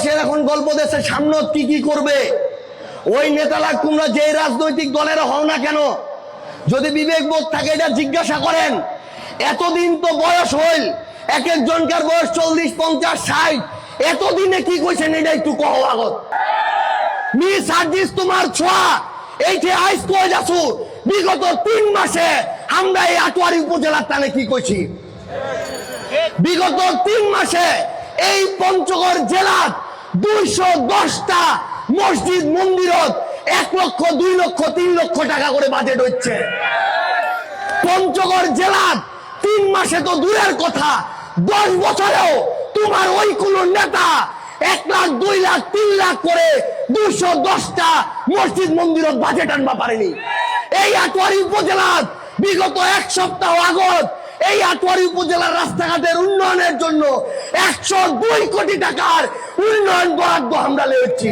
বয়সের এখন গল্প দেশের সামনে কি কি করবে। ওই নেতারা তোমরা যে রাজনৈতিক দলের হও না কেন, যদি বিবেক বোধ থাকে এটা জিজ্ঞাসা করেন। এতদিন তো বয়স হইল, এক একজনকার বয়স 40, 50, 60, এতদিনে কি কইছেন এটা একটু কহ আগত। মিস হাদিস তোমার ছোঁয়া এইটে আইস কয়ে যাচ্ছ। বিগত 3 মাসে আমরা এই আটোয়ারি উপজেলার টানে কি কইছি। বিগত 3 মাসে এই পঞ্চগড় জেলার 210টা মসজিদ মন্দিরত 1 লক্ষ, 2 লক্ষ, 3 লক্ষ টাকা করে বাজেট হচ্ছে। পঞ্চগড় জেলার 3 মাসে তো দূরের কথা, 10 বছরেও তোমার ওই কোন নেতা 1 লাখ, 2 লাখ, 3 লাখ করে 210টা মসজিদ মন্দিরত বাজেট আনবা পারেনি। এই আটোয়ারি উপজেলার বিগত 1 সপ্তাহ আগত এই আটোয়ারি উপজেলার রাস্তাঘাটের উন্নয়নের জন্য 102 কোটি টাকার উন্নয়ন বরাদ্দ আমরা লেগেছি।